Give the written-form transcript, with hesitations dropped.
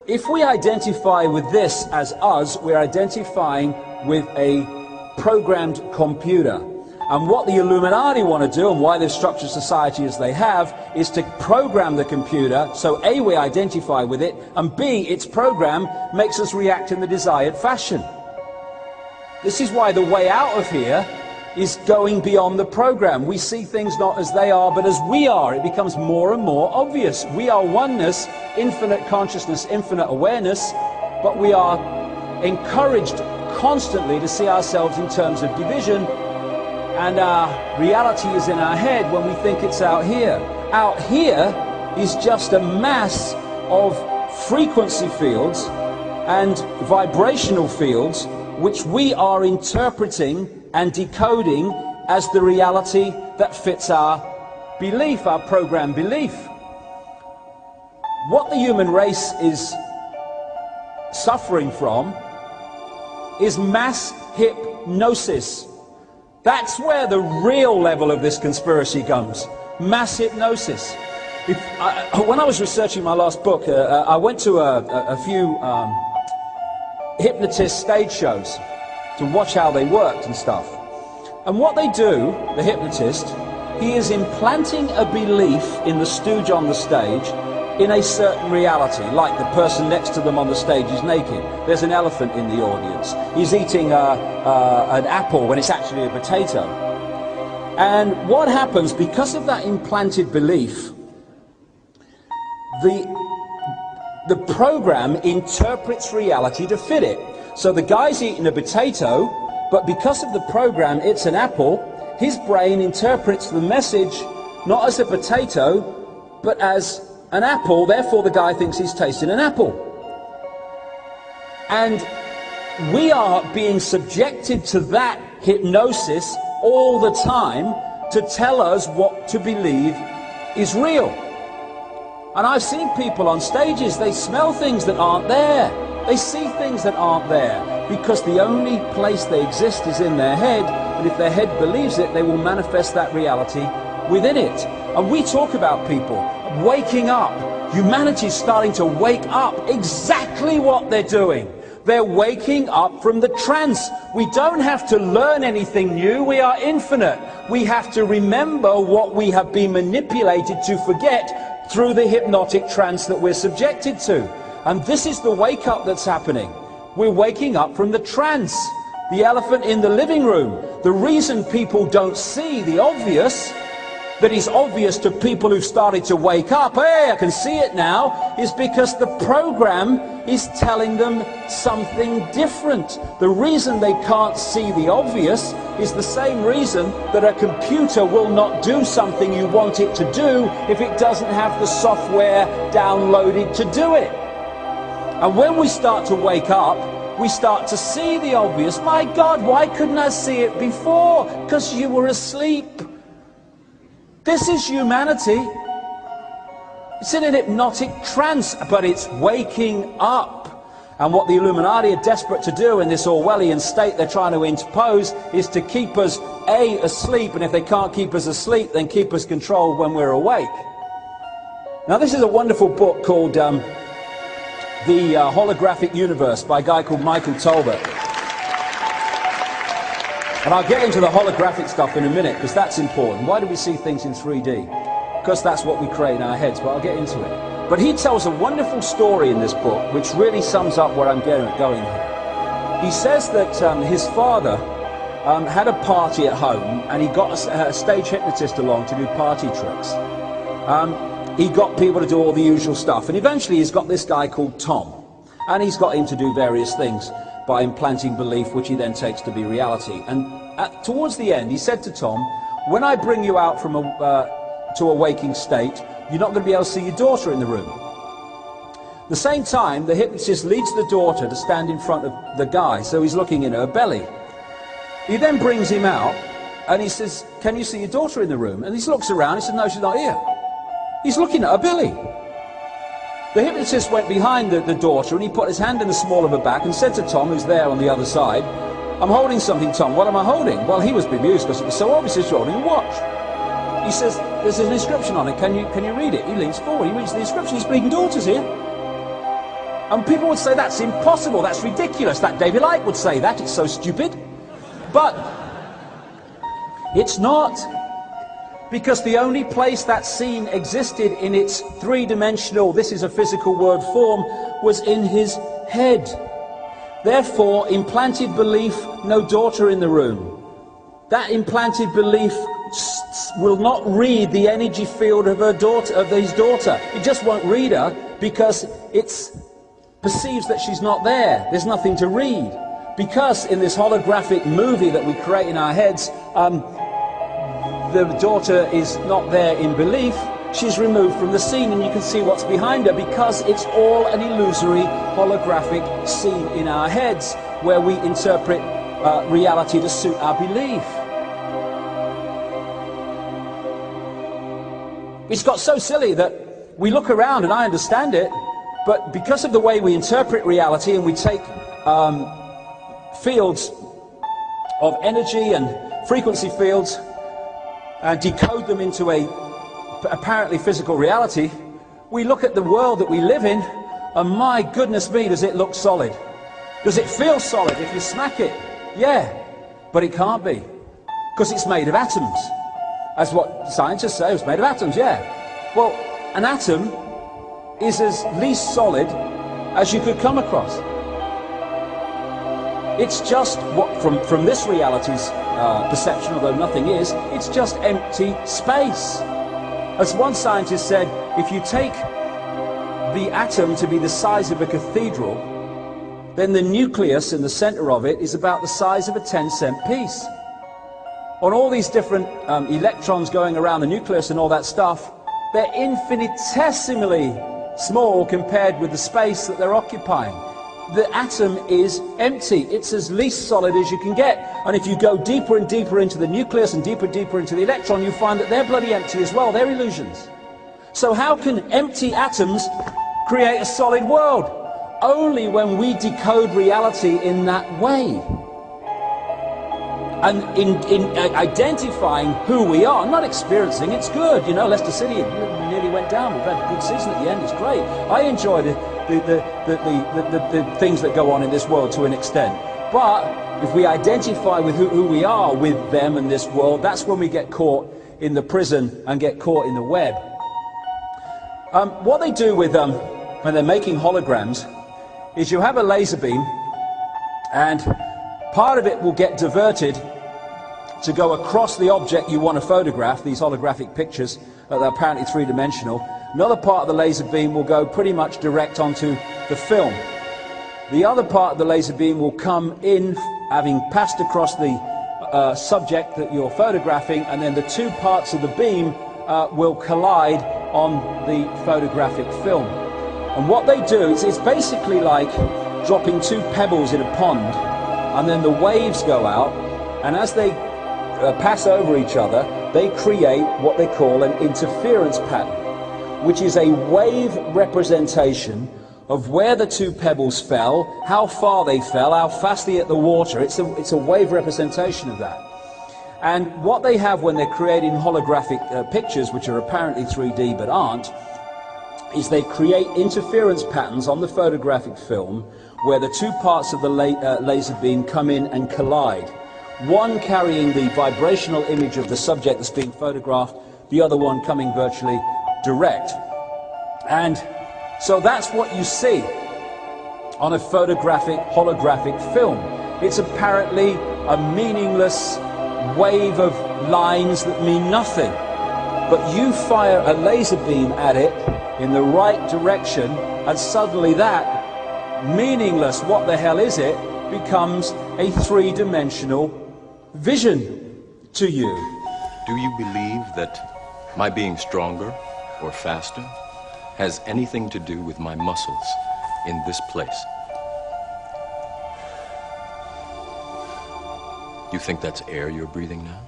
If we identify with this as us, we're identifying with a programmed computer. And what the Illuminati want to do, and why they've structured society as they have, is to program the computer so A, we identify with it, and B, its program makes us react in the desired fashion. This is why the way out of here is going beyond the program. We see things not as they are, but as we are. It becomes more and more obvious. We are oneness, infinite consciousness, infinite awareness, but we are encouraged constantly to see ourselves in terms of division, and our reality is in our head when we think it's out here. Out here is just a mass of frequency fields and vibrational fields which we are interpreting and decoding as the reality that fits our belief, our programmed belief. What the human race is suffering from is mass hypnosis. That's where the real level of this conspiracy comes. Mass hypnosis. When I was researching my last book, I went to a few hypnotist stage shows to watch how they worked and stuff. And what they do, the hypnotist, he is implanting a belief in the stooge on the stage in a certain reality, like the person next to them on the stage is naked. There's an elephant in the audience. He's eating an apple when it's actually a potato. And what happens, because of that implanted belief, the program interprets reality to fit it. So the guy's eating a potato, but because of the program, it's an apple. His brain interprets the message not as a potato, but as an apple. Therefore the guy thinks he's tasting an apple. And we are being subjected to that hypnosis all the time to tell us what to believe is real. And I've seen people on stages, they smell things that aren't there. They see things that aren't there, because the only place they exist is in their head, and if their head believes it, they will manifest that reality within it. And we talk about people waking up. Humanity's starting to wake up. Exactly what they're doing. They're waking up from the trance. We don't have to learn anything new. We are infinite. We have to remember what we have been manipulated to forget through the hypnotic trance that we're subjected to. And this is the wake up that's happening. We're waking up from the trance. The elephant in the living room. The reason people don't see the obvious, that is obvious to people who've started to wake up, hey, I can see it now, is because the program is telling them something different. The reason they can't see the obvious is the same reason that a computer will not do something you want it to do if it doesn't have the software downloaded to do it. And when we start to wake up, we start to see the obvious. My God, why couldn't I see it before? Because you were asleep. This is humanity. It's in an hypnotic trance, but it's waking up. And what the Illuminati are desperate to do in this Orwellian state they're trying to impose is to keep us, A, asleep, and if they can't keep us asleep, then keep us controlled when we're awake. Now this is a wonderful book called The Holographic Universe by a guy called Michael Tolbert. And I'll get into the holographic stuff in a minute, because that's important. Why do we see things in 3D? Because that's what we create in our heads, but I'll get into it. But he tells a wonderful story in this book, which really sums up where I'm going here. He says that his father had a party at home, and he got a stage hypnotist along to do party tricks. He got people to do all the usual stuff, and eventually he's got this guy called Tom, and he's got him to do various things by implanting belief, which he then takes to be reality. And towards the end, he said to Tom, when I bring you out from to a waking state, you're not going to be able to see your daughter in the room. At the same time, the hypnotist leads the daughter to stand in front of the guy, so he's looking in her belly. He then brings him out, and he says, can you see your daughter in the room? And he looks around, he says, no, she's not here. He's looking at her belly. The hypnotist went behind the daughter, and he put his hand in the small of her back and said to Tom, who's there on the other side, I'm holding something, Tom. What am I holding? Well, he was bemused because it was so obvious he's holding a watch. He says, there's an inscription on it. Can you read it? He leans forward. He reads the inscription. He's bleeding daughters here. And people would say that's impossible, that's ridiculous, that David Icke would say that, it's so stupid. But it's not, because the only place that scene existed in its three-dimensional, this is a physical word form, was in his head. Therefore, implanted belief, no daughter in the room. That implanted belief will not read the energy field of his daughter. It just won't read her because it perceives that she's not there. There's nothing to read. Because in this holographic movie that we create in our heads, the daughter is not there in belief. She's removed from the scene and you can see what's behind her because it's all an illusory holographic scene in our heads where we interpret reality to suit our belief. It's got so silly that we look around, and I understand it, but because of the way we interpret reality and we take fields of energy and frequency fields and decode them into a apparently physical reality, we look at the world that we live in and my goodness me, does it look solid? Does it feel solid if you smack it? Yeah, but it can't be, because it's made of atoms. That's what scientists say, it's made of atoms, yeah. Well, an atom is as least solid as you could come across. It's just what, from this reality's perception, although nothing is, it's just empty space. As one scientist said, if you take the atom to be the size of a cathedral, then the nucleus in the center of it is about the size of a 10-cent piece. On all these different electrons going around the nucleus and all that stuff, they're infinitesimally small compared with the space that they're occupying. The atom is empty. It's as least solid as you can get. And if you go deeper and deeper into the nucleus and deeper and deeper into the electron, you find that they're bloody empty as well. They're illusions. So how can empty atoms create a solid world? Only when we decode reality in that way. And in identifying who we are, not experiencing, it's good. You know, Leicester City nearly went down. We've had a good season at the end. It's great. I enjoy the things that go on in this world to an extent. But if we identify with who we are with them and this world, that's when we get caught in the prison and get caught in the web. What they do with when they're making holograms is you have a laser beam, and part of it will get diverted to go across the object you want to photograph, these holographic pictures that are apparently three-dimensional. Another part of the laser beam will go pretty much direct onto the film. The other part of the laser beam will come in, having passed across the subject that you're photographing, and then the two parts of the beam will collide on the photographic film. And what they do is it's basically like dropping two pebbles in a pond, and then the waves go out, and as they pass over each other, they create what they call an interference pattern, which is a wave representation of where the two pebbles fell, how far they fell, how fast they hit the water. It's a wave representation of that. And what they have when they're creating holographic pictures, which are apparently 3D but aren't, is they create interference patterns on the photographic film where the two parts of the laser beam come in and collide. One carrying the vibrational image of the subject that's being photographed, the other one coming virtually direct. And so that's what you see on a holographic film. It's apparently a meaningless wave of lines that mean nothing. But you fire a laser beam at it in the right direction, and suddenly that meaningless what the hell is it becomes a three-dimensional vision to you. Do you believe that my being stronger or faster has anything to do with my muscles in this place? You think that's air you're breathing now?